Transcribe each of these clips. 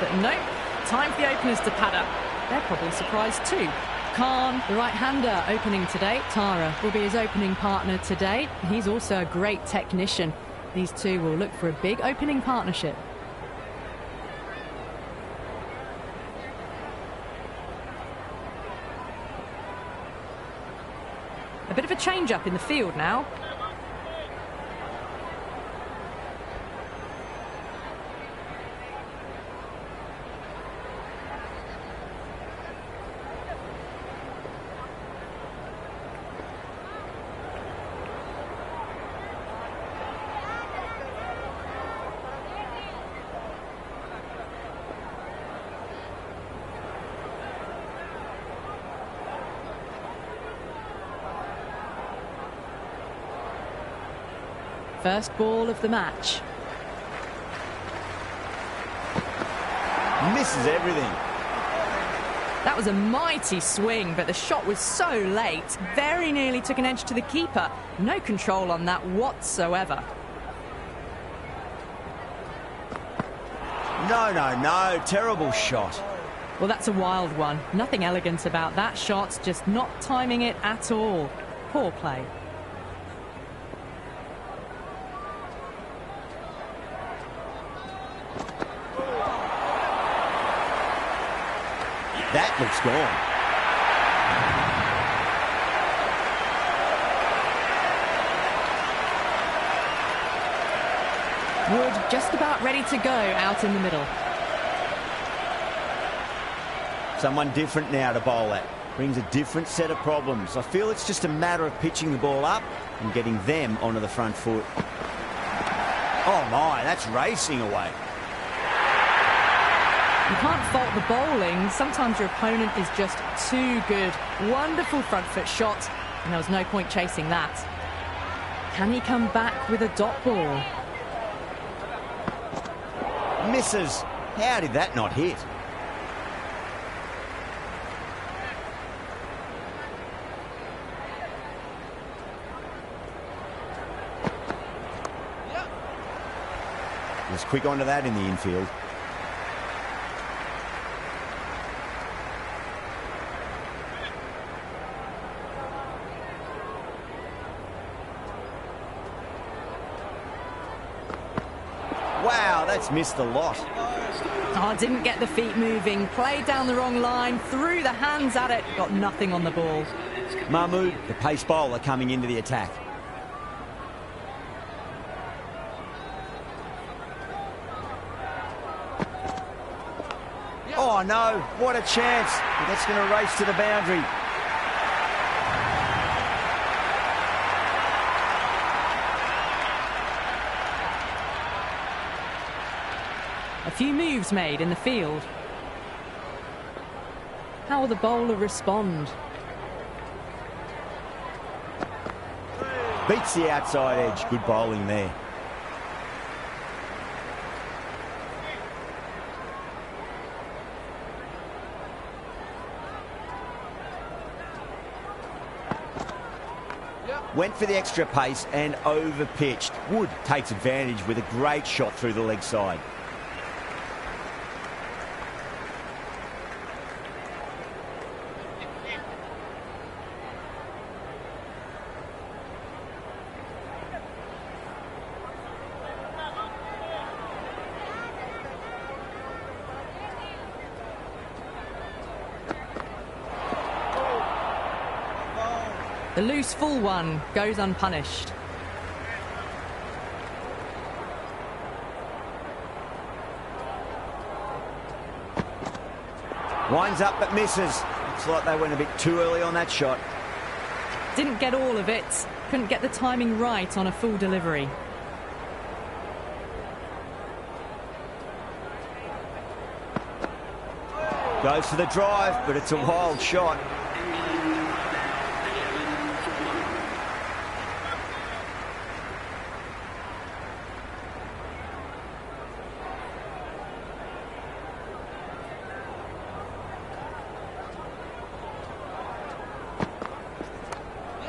but no, time for the openers to pad up. They're probably surprised too. Khan, the right-hander, opening today. Tara will be his opening partner today. He's also a great technician. These two will look for a big opening partnership. A bit of a change-up in the field now. First ball of the match. Misses everything. That was a mighty swing, but the shot was so late. Very nearly took an edge to the keeper. No control on that whatsoever. No. Terrible shot. Well, that's a wild one. Nothing elegant about that shot, just not timing it at all. Poor play. That looks gone. Wood just about ready to go out in the middle. Someone different now to bowl at. Brings a different set of problems. I feel it's just a matter of pitching the ball up and getting them onto the front foot. Oh my, that's racing away. You can't fault the bowling. Sometimes your opponent is just too good. Wonderful front foot shot, and there was no point chasing that. Can he come back with a dot ball? Misses. How did that not hit? He was quick onto that in the infield. Wow, that's missed a lot. Oh, didn't get the feet moving. Played down the wrong line. Threw the hands at it. Got nothing on the ball. Mahmood, the pace bowler, coming into the attack. Oh no, what a chance. That's going to race to the boundary. A few moves made in the field. How will the bowler respond? Beats the outside edge. Good bowling there. Went for the extra pace and over-pitched. Wood takes advantage with a great shot through the leg side. The loose full one goes unpunished. Winds up but misses. Looks like they went a bit too early on that shot. Didn't get all of it. Couldn't get the timing right on a full delivery. Goes for the drive, but it's a wild shot.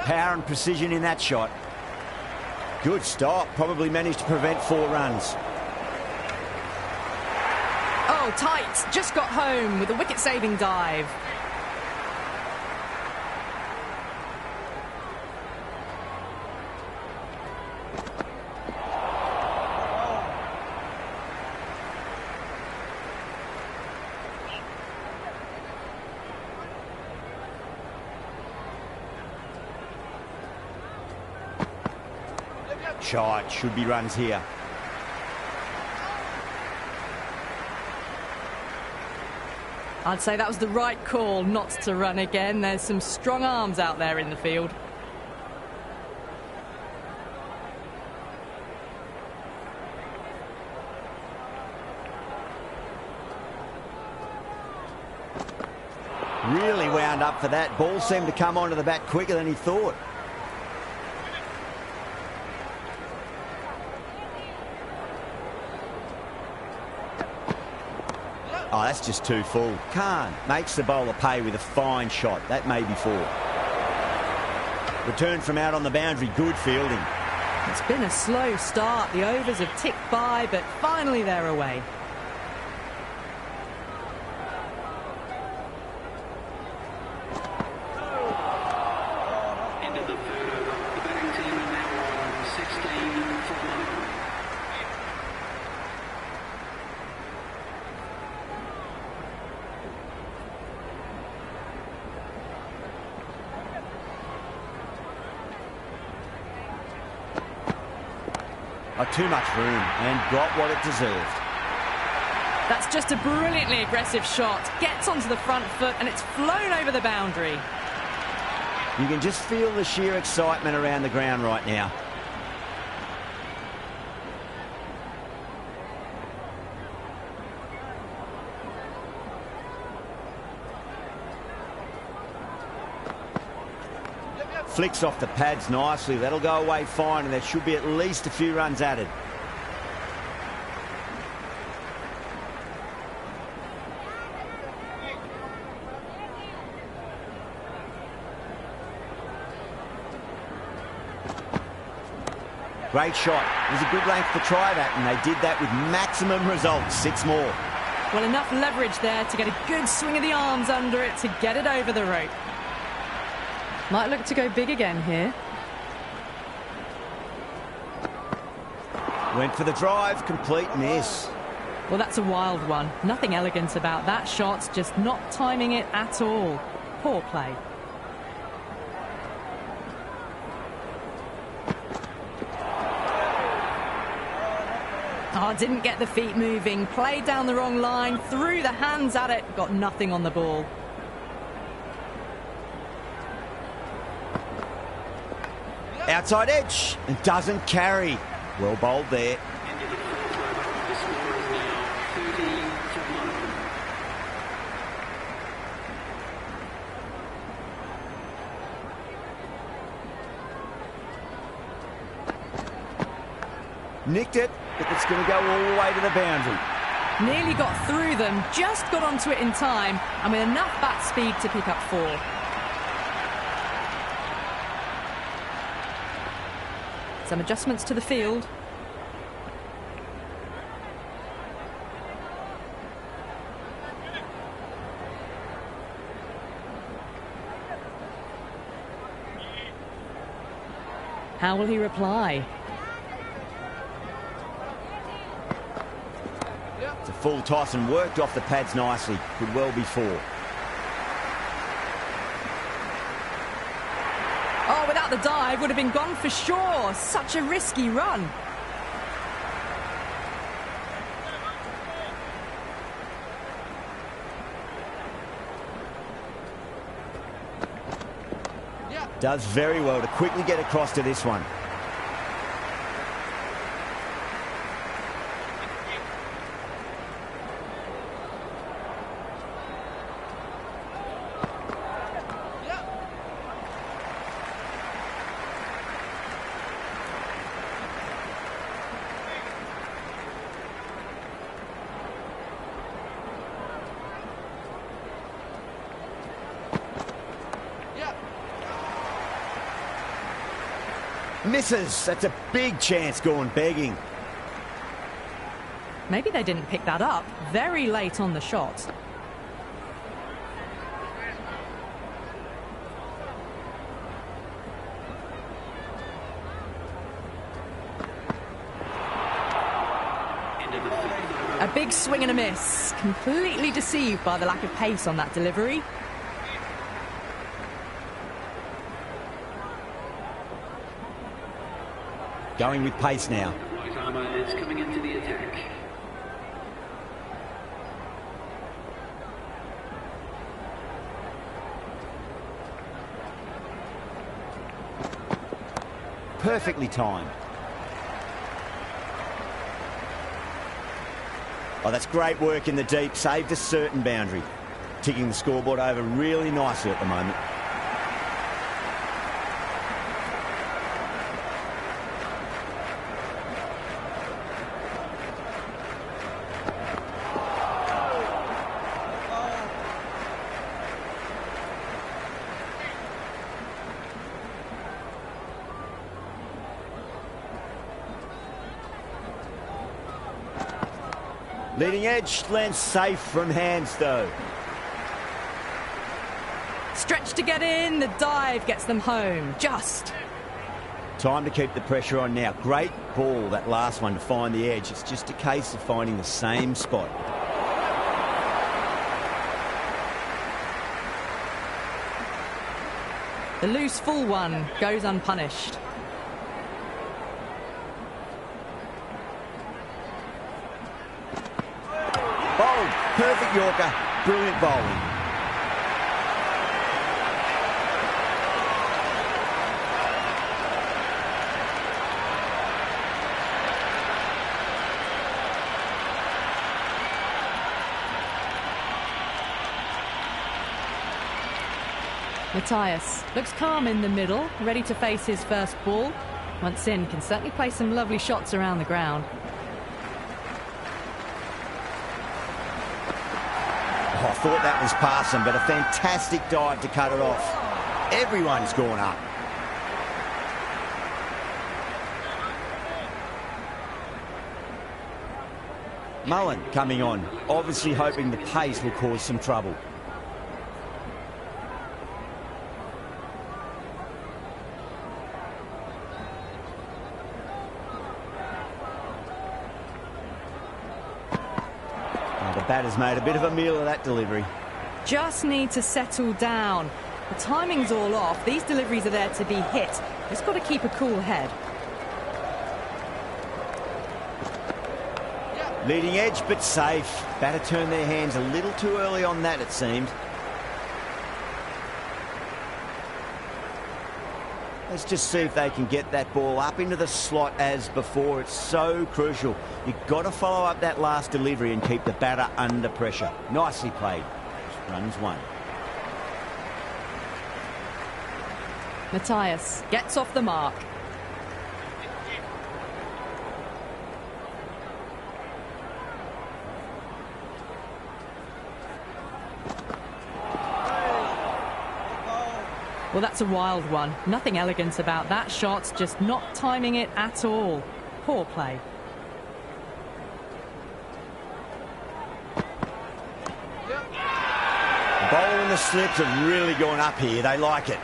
Power and precision in that shot. Good stop. Probably managed to prevent 4 runs. Oh, Oh, tight. Just got home with a wicket-saving dive. Shot, should be runs here. I'd say that was the right call not to run again. There's some strong arms out there in the field. Really wound up for that. Ball seemed to come onto the bat quicker than he thought. Oh, that's just too full. Khan makes the bowler pay with a fine shot. That may be four. Return from out on the boundary. Good fielding. It's been a slow start. The overs have ticked by, but finally they're away. End of the third over. The batting team are now on 16 for one. Too much room and got what it deserved. That's just a brilliantly aggressive shot. Gets onto the front foot and it's flown over the boundary. You can just feel the sheer excitement around the ground right now. Flicks off the pads nicely. That'll go away fine, and there should be at least a few runs added. Great shot. It was a good length to try that, and they did that with maximum results. 6 more. Well, enough leverage there to get a good swing of the arms under it to get it over the rope. Might look to go big again here. Went for the drive, complete miss. Well, that's a wild one. Nothing elegant about that shot, just not timing it at all. Poor play. Oh, didn't get the feet moving, played down the wrong line, threw the hands at it, got nothing on the ball. Outside edge, and doesn't carry. Well bowled there. End of the fourth over. The score is now 13 for one. Nicked it, but it's going to go all the way to the boundary. Nearly got through them, just got onto it in time, and with enough bat speed to pick up 4. Some adjustments to the field. How will he reply? It's a full toss and worked off the pads nicely. Could well be 4. Oh, without the dive, would have been gone for sure. Such a risky run. Does very well to quickly get across to this one. Misses. That's a big chance going begging. Maybe they didn't pick that up very late on the shot. A big swing and a miss. Completely deceived by the lack of pace on that delivery. Going with pace now. Right armour is coming into the attack. Perfectly timed. Oh, that's great work in the deep. Saved a certain boundary. Ticking the scoreboard over really nicely at the moment. Leading edge lands safe from hands, though. Stretch to get in. The dive gets them home. Just. Time to keep the pressure on now. Great ball, that last one, to find the edge. It's just a case of finding the same spot. The loose full one goes unpunished. Bowled. Perfect Yorker. Brilliant bowling. Matthias looks calm in the middle, ready to face his first ball. Once in, can certainly play some lovely shots around the ground. Oh, I thought that was passing, but a fantastic dive to cut it off. Everyone's gone up. Mullen coming on, obviously hoping the pace will cause some trouble. The batter's made a bit of a meal of that delivery. Just need to settle down. The timing's all off. These deliveries are there to be hit. Just got to keep a cool head. Leading edge, but safe. Batter turned their hands a little too early on that, it seemed. Let's just see if they can get that ball up into the slot as before. It's so crucial. You've got to follow up that last delivery and keep the batter under pressure. Nicely played. Runs one. Matthias gets off the mark. Well, that's a wild one. Nothing elegant about that shot, just not timing it at all. Poor play. The bowl and the slips have really gone up here. They like it.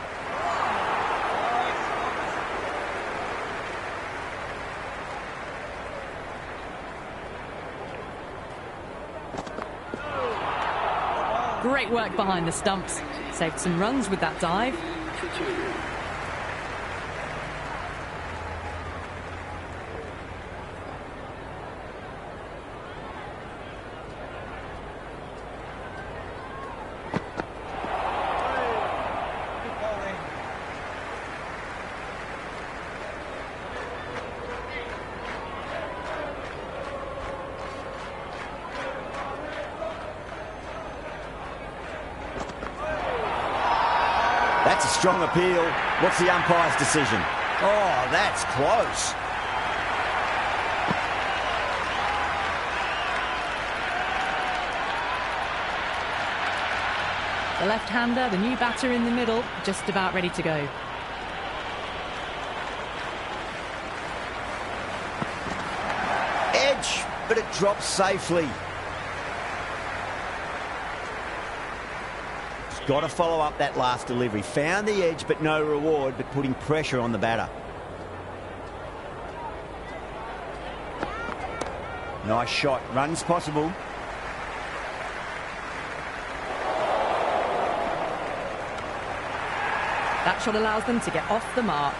Great work behind the stumps. Saved some runs with that dive. For two. That's a strong appeal. What's the umpire's decision? Oh, that's close. The left-hander, the new batter in the middle, just about ready to go. Edge. but it drops safely. He's got to follow up that last delivery. Found the edge, but no reward, but putting pressure on the batter. Nice shot. Runs possible. That shot allows them to get off the mark.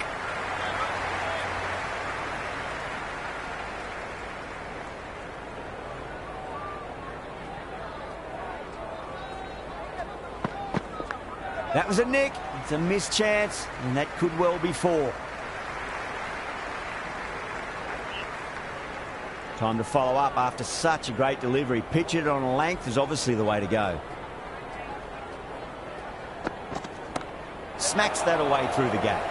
That was a nick. It's a missed chance, and that could well be 4. Time to follow up after such a great delivery. Pitch it on a length is obviously the way to go. Smacks that away through the gap.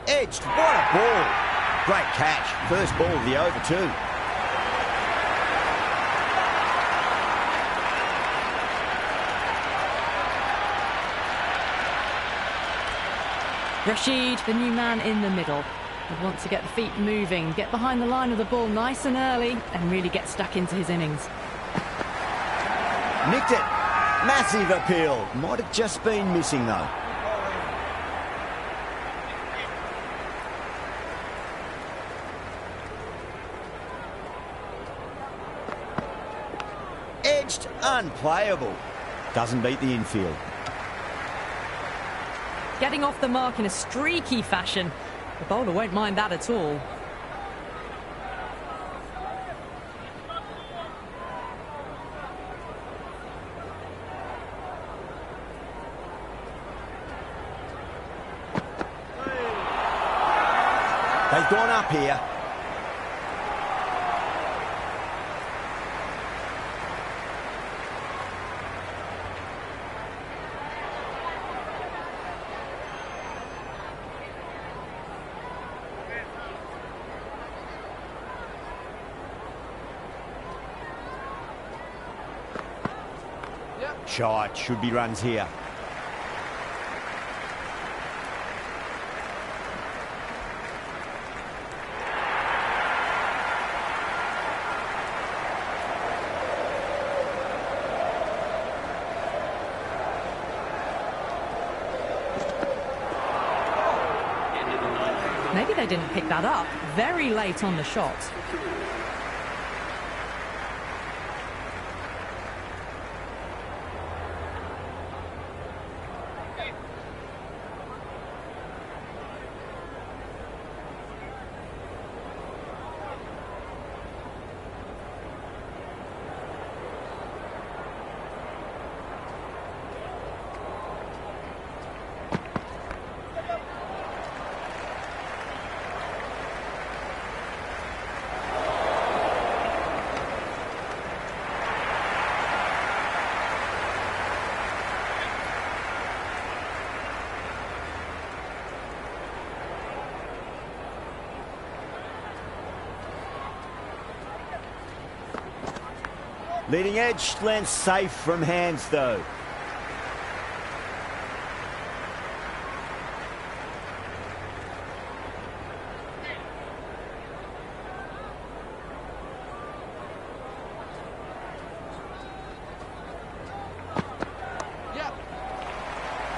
Edged. What a ball. Great catch. First ball of the over too. Rashid, the new man in the middle, would want to get the feet moving, get behind the line of the ball nice and early, and really get stuck into his innings. Nicked it. Massive appeal. Might have just been missing though. Edged. Unplayable. Doesn't beat the infield. Getting off the mark in a streaky fashion. The bowler won't mind that at all. They've gone up here. Shot. Should be runs here. Maybe they didn't pick that up. Very late on the shot. Leading edge lands safe from hands though.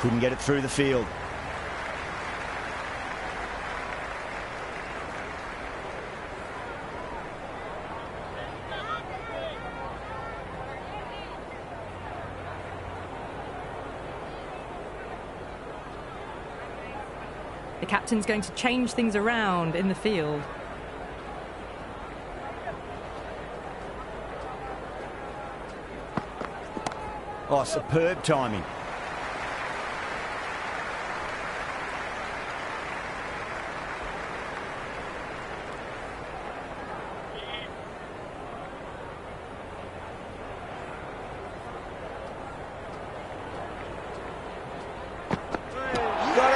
Couldn't get it through the field. The captain's going to change things around in the field. Oh, superb timing. Got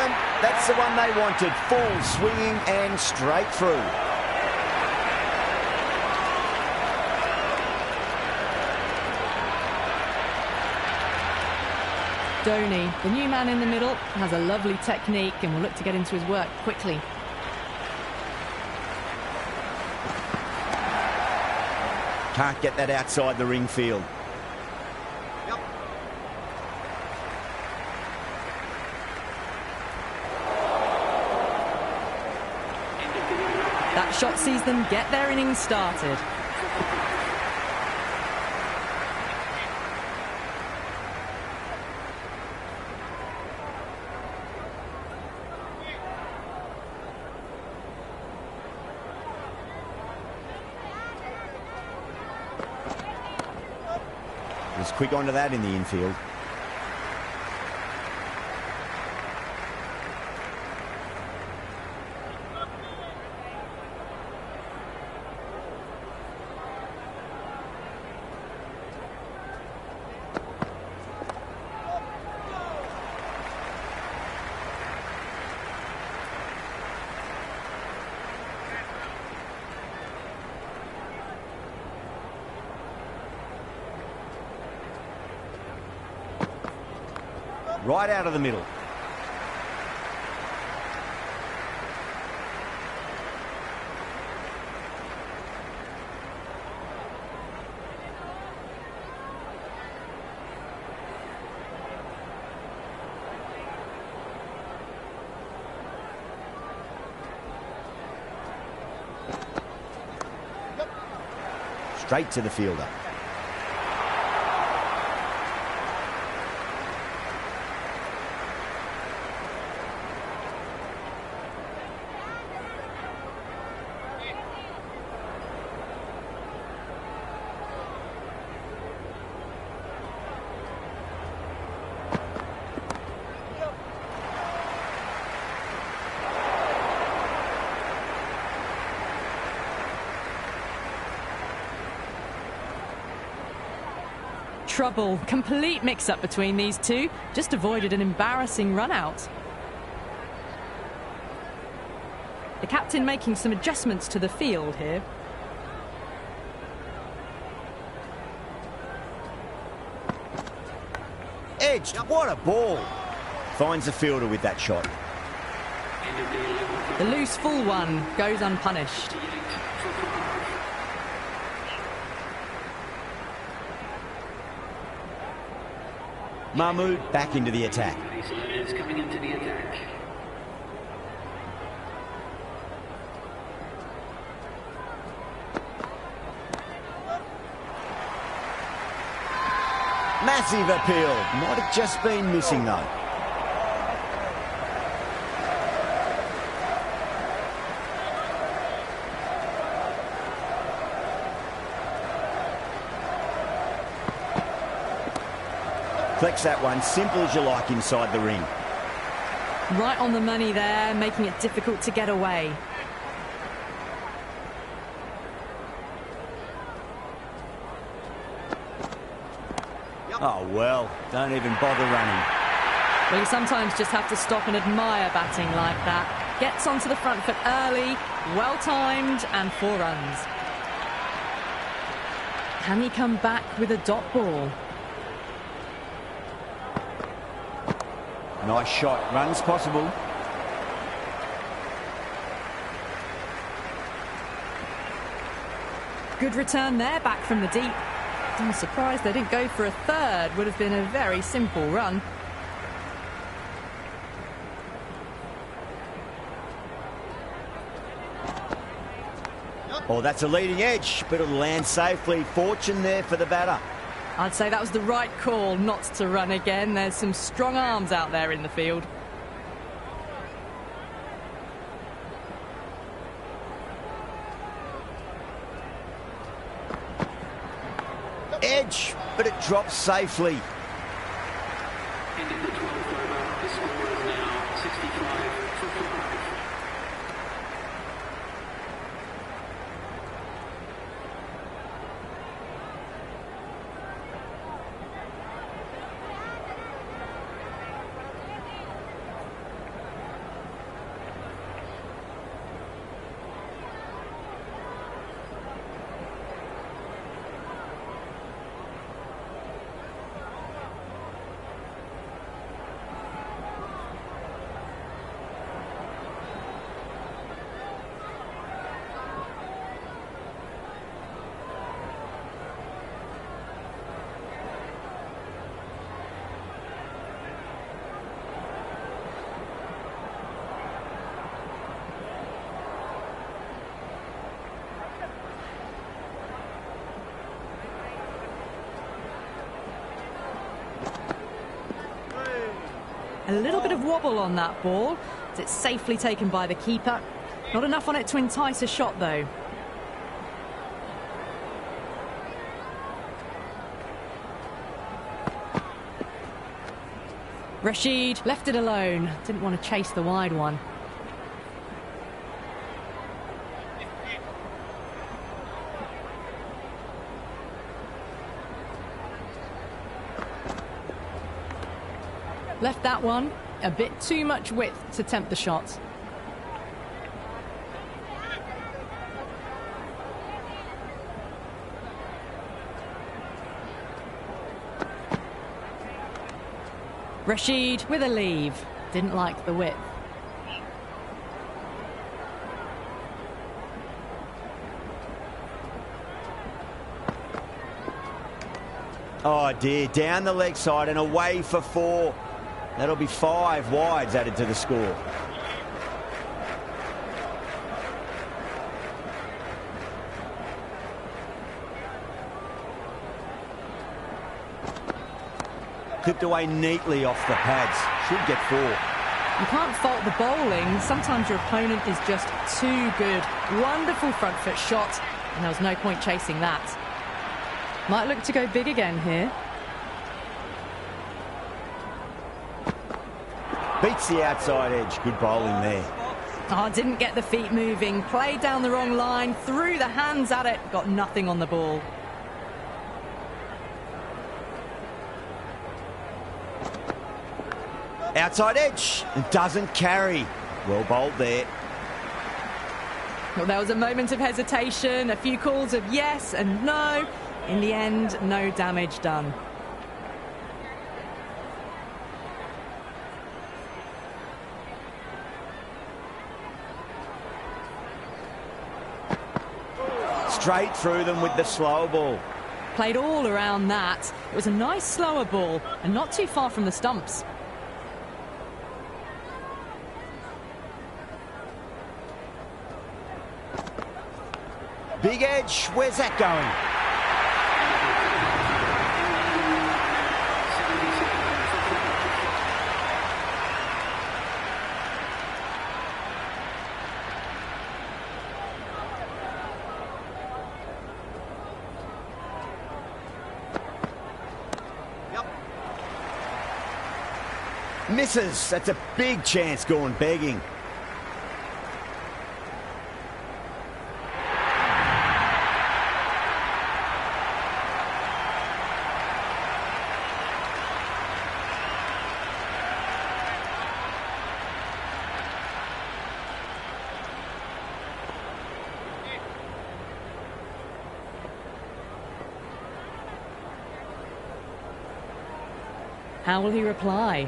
the one they wanted. Full swinging and straight through. Dhoni, the new man in the middle, has a lovely technique and will look to get into his work quickly. Can't get that outside the ring field. That shot sees them get their innings started. Was quick onto that in the infield. Right out of the middle. Straight to the fielder. Trouble. Complete mix-up between these two. Just avoided an embarrassing run-out. The captain making some adjustments to the field here. Edged. What a ball. Finds the fielder with that shot. The loose full one goes unpunished. Mahmood back into the attack. Is coming into the attack. Massive appeal. Might have just been missing though. Flex that one, simple as you like inside the ring. Right on the money there, making it difficult to get away. Oh, well, don't even bother running. Well, you sometimes just have to stop and admire batting like that. Gets onto the front foot early, well-timed, and 4 runs. Can he come back with a dot ball? Nice shot. Runs possible. Good return there, back from the deep. I'm surprised they didn't go for a third. Would have been a very simple run. Oh, that's a leading edge, but it'll land safely. Fortune there for the batter. I'd say that was the right call not to run again. There's some strong arms out there in the field. Edge, but it drops safely. Ending the 12th over. The score is now 65 for 5. A little bit of wobble on that ball. It's safely taken by the keeper. Not enough on it to entice a shot, though. Rashid left it alone. Didn't want to chase the wide one. Left that one a bit too much width to tempt the shot. Rashid with a leave. Didn't like the width. Oh dear, down the leg side and away for 4. That'll be 5 wides added to the score. Clipped away neatly off the pads. Should get 4. You can't fault the bowling. Sometimes your opponent is just too good. Wonderful front foot shot, and there was no point chasing that. Might look to go big again here. Beats the outside edge. Good bowling there. Oh, didn't get the feet moving. Played down the wrong line. Threw the hands at it. Got nothing on the ball. Outside edge. And doesn't carry. Well bowled there. Well, there was a moment of hesitation. A few calls of yes and no. In the end, no damage done. Straight through them with the slow ball. Played all around that. It was a nice slower ball and not too far from the stumps. Big edge. Where's that going? Misses. That's a big chance going begging. How will he reply?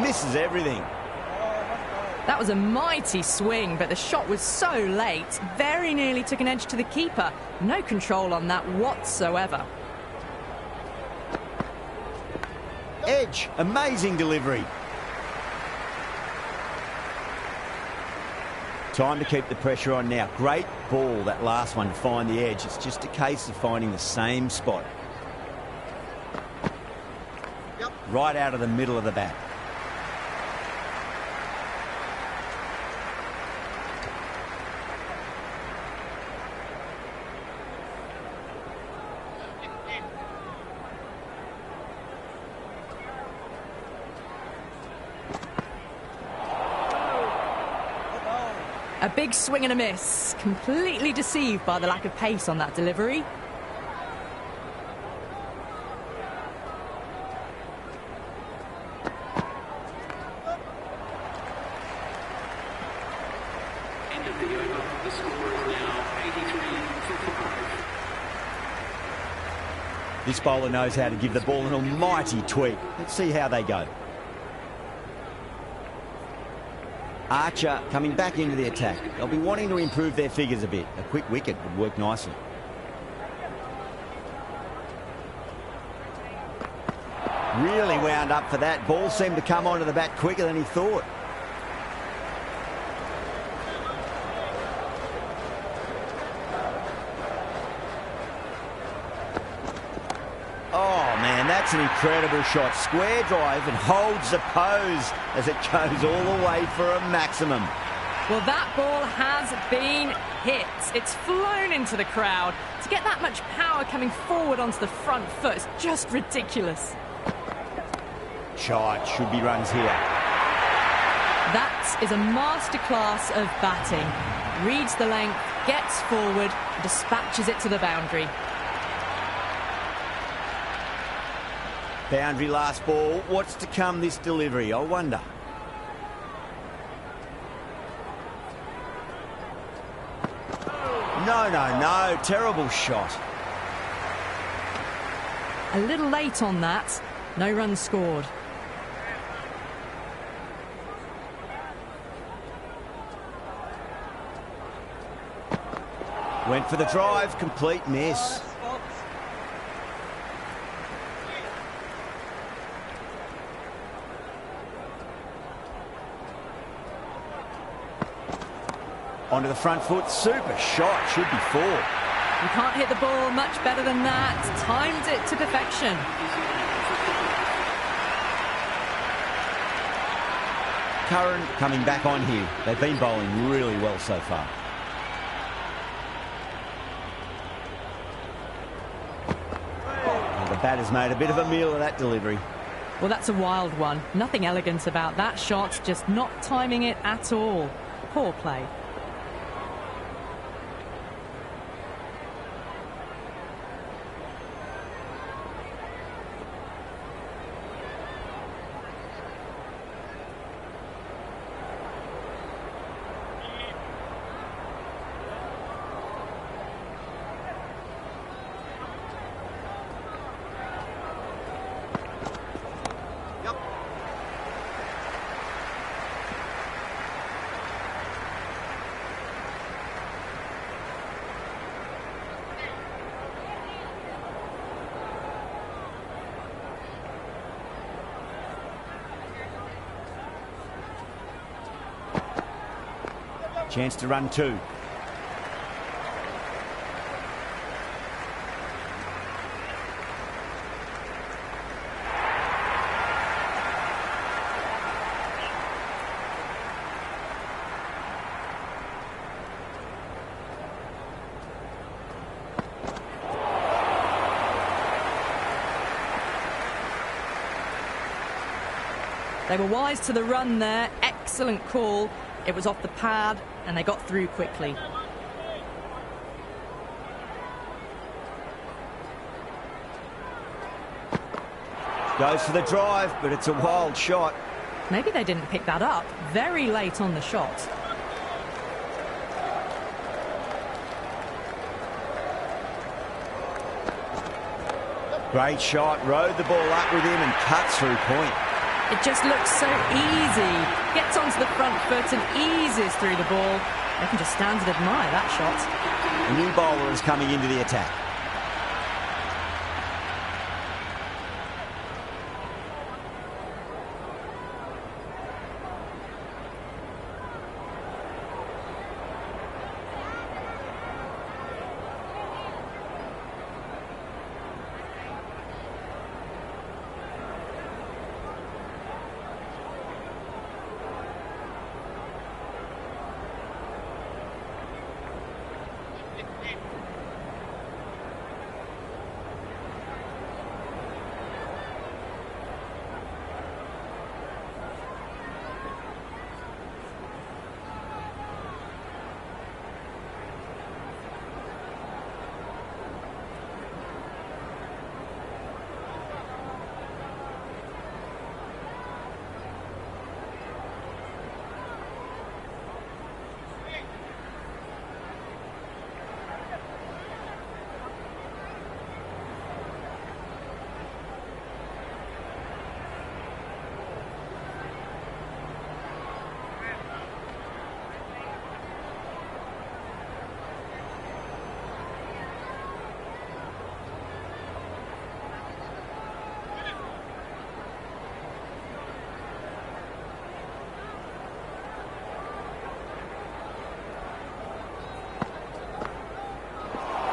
Misses everything. That was a mighty swing, but the shot was so late. Very nearly took an edge to the keeper. No control on that whatsoever. Edge. Amazing delivery. Time to keep the pressure on now. Great ball, that last one, to find the edge. It's just a case of finding the same spot. Right out of the middle of the bat. A big swing and a miss. Completely deceived by the lack of pace on that delivery. End of the over. The score is now 83 for 5. This bowler knows how to give the ball an almighty tweak. Let's see how they go. Archer coming back into the attack. They'll be wanting to improve their figures a bit. A quick wicket would work nicely. Really wound up for that. Ball seemed to come onto the bat quicker than he thought. Oh, man, That's an incredible shot. Square drive and holds the pose as it goes all the way for a maximum. Well, that ball has been hit. It's flown into the crowd. To get that much power coming forward onto the front foot is just ridiculous. Shot, should be runs here. That is a masterclass of batting. Reads the length, gets forward, dispatches it to the boundary. Boundary last ball. What's to come this delivery, I wonder. No. Terrible shot. A little late on that. No runs scored. Went for the drive. Complete miss. Onto the front foot, super shot, should be four. You can't hit the ball much better than that. Timed it to perfection. Curran coming back on here. They've been bowling really well so far. Well, the batter's made a bit of a meal of that delivery. Well, that's a wild one. Nothing elegant about that shot, just not timing it at all. Poor play. Chance to run two. They were wise to the run there. Excellent call. It was off the pad and they got through quickly. Goes for the drive, but it's a wild shot. Maybe they didn't pick that up. Very late on the shot. Great shot, rode the ball up with him and cuts through point. It just looks so easy. Gets onto the front foot and eases through the ball. They can just stand and admire that shot. A new bowler is coming into the attack.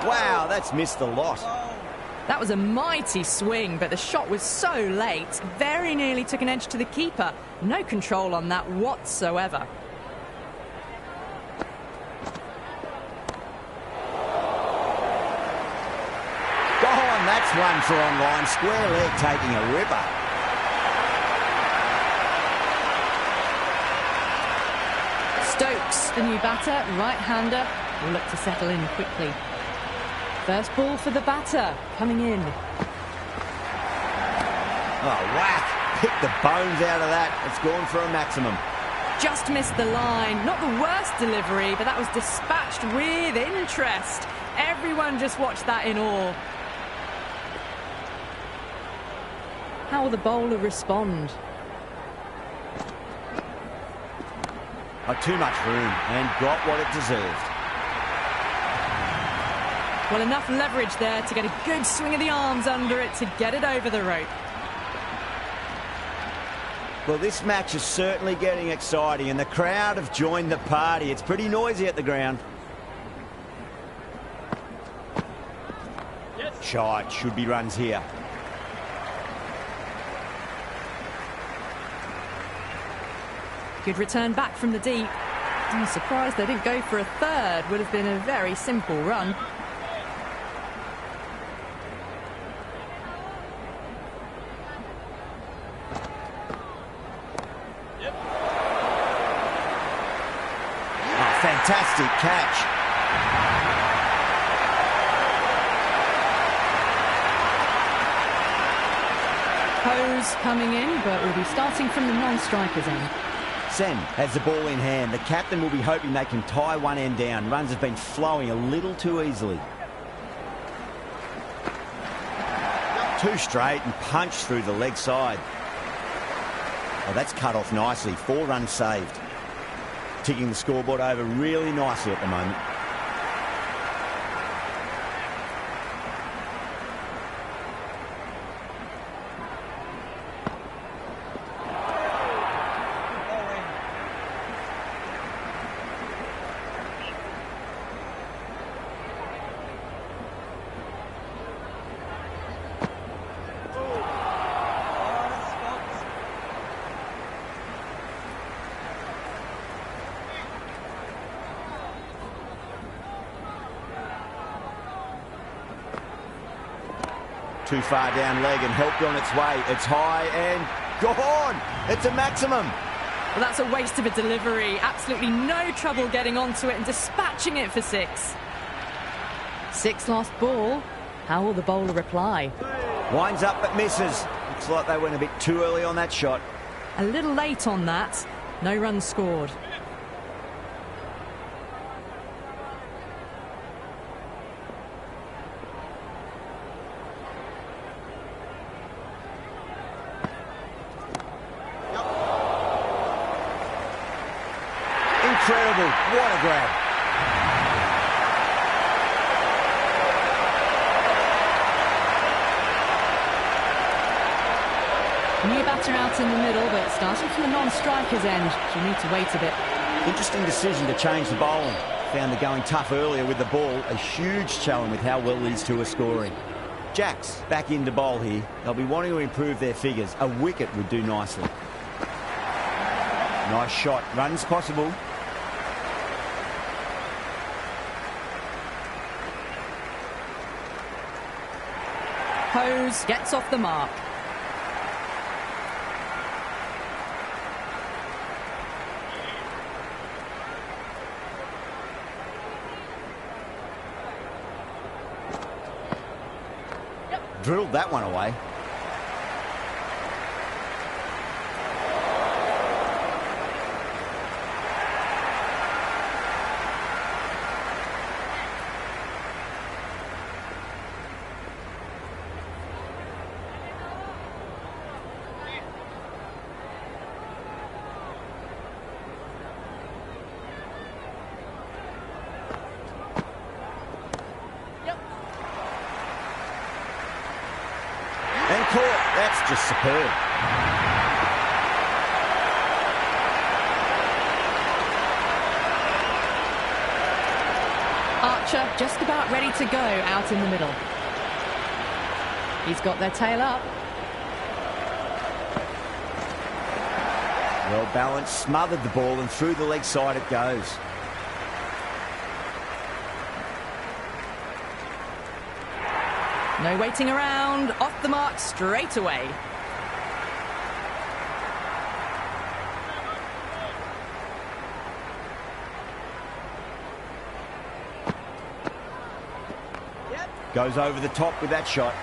Wow, that's missed the lot. That was a mighty swing, but the shot was so late. Very nearly took an edge to the keeper. No control on that whatsoever. And that's one for online. Square leg taking a ripper. Stokes, the new batter, right-hander, will look to settle in quickly. First ball for the batter, coming in. Oh, whack. Hit the bones out of that. It's gone for a maximum. Just missed the line. Not the worst delivery, but that was dispatched with interest. Everyone just watched that in awe. How will the bowler respond? Oh, too much room and got what it deserved. Well, enough leverage there to get a good swing of the arms under it to get it over the rope. Well, this match is certainly getting exciting and the crowd have joined the party. It's pretty noisy at the ground. Shot, should be runs here. Good return back from the deep. I'm surprised they didn't go for a third. Would have been a very simple run. Oh, fantastic catch. Hose coming in, but will be starting from the non-striker's end. Sen has the ball in hand. The captain will be hoping they can tie one end down. Runs have been flowing a little too easily. Two straight and punch through the leg side. Oh, that's cut off nicely. 4 runs saved. Ticking the scoreboard over really nicely at the moment. Too far down leg and helped on its way. It's high and gone. It's a maximum. Well, that's a waste of a delivery. Absolutely no trouble getting onto it and dispatching it for 6. 6 last ball. How will the bowler reply? Winds up but misses. Looks like they went a bit too early on that shot. A little late on that. No runs scored. Incredible. What a grab. New batter out in the middle, but starting from the non-striker's end. She'll need to wait a bit. Interesting decision to change the bowling. Found the going tough earlier with the ball. A huge challenge with how well these two are scoring. Jacks back into bowl here. They'll be wanting to improve their figures. A wicket would do nicely. Nice shot. Runs possible. Hose gets off the mark. Drilled that one away. And caught. That's just superb. Archer just about ready to go out in the middle. He's got their tail up. Well balanced, smothered the ball, and through the leg side it goes. No waiting around. Off the mark straight away. Goes over the top with that shot.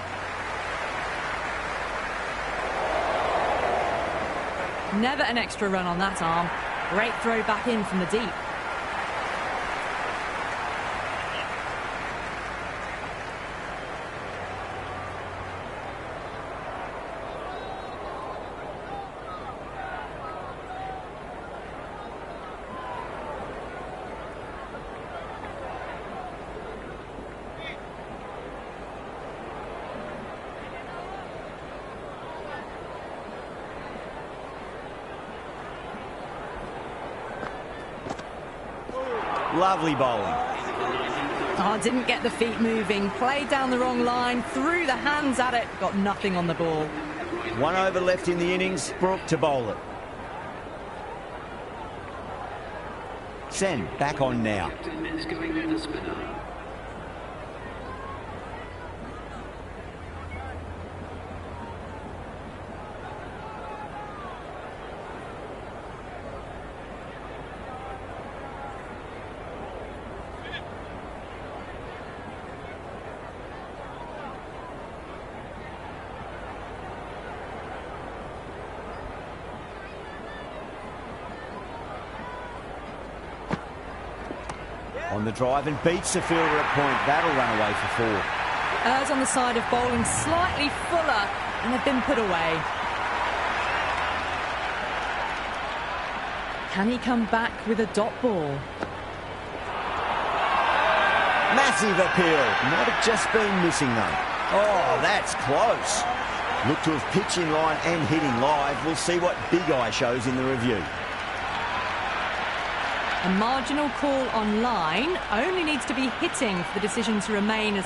Never an extra run on that arm. Great throw back in from the deep. Lovely bowling. Oh, didn't get the feet moving. Played down the wrong line. Threw the hands at it. Got nothing on the ball. 1 over left in the innings. Brook to bowl it. Sen back on now. 10 minutes going with the spinner. On the drive and beats the fielder at point. That'll run away for 4. Errs on the side of bowling slightly fuller, and they've been put away. Can he come back with a dot ball? Massive appeal. Might have just been missing though. Oh, that's close. Look to have pitched in line and hitting live. We'll see what Big Eye shows in the review. A marginal call on line only needs to be hitting for the decision to remain as